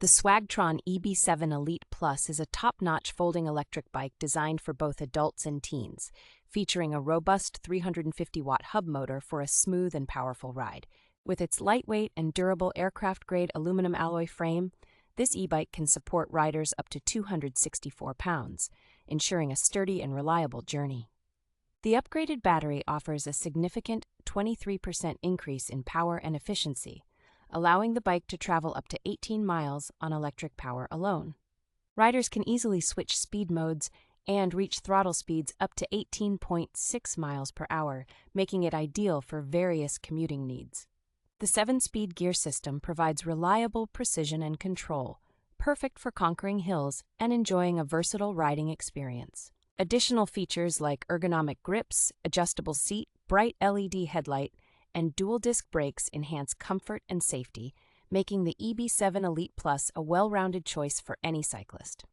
The Swagtron EB-7 Elite Plus is a top-notch folding electric bike designed for both adults and teens, featuring a robust 350-watt hub motor for a smooth and powerful ride. With its lightweight and durable aircraft-grade aluminum alloy frame, this e-bike can support riders up to 264 pounds, ensuring a sturdy and reliable journey. The upgraded battery offers a significant 23% increase in power and efficiency, allowing the bike to travel up to 18 miles on electric power alone. Riders can easily switch speed modes and reach throttle speeds up to 18.6 miles per hour, making it ideal for various commuting needs. The 7-speed gear system provides reliable precision and control, perfect for conquering hills and enjoying a versatile riding experience. Additional features like ergonomic grips, adjustable seat, bright LED headlight, and dual-disc brakes enhance comfort and safety, making the EB-7 Elite Plus a well-rounded choice for any cyclist.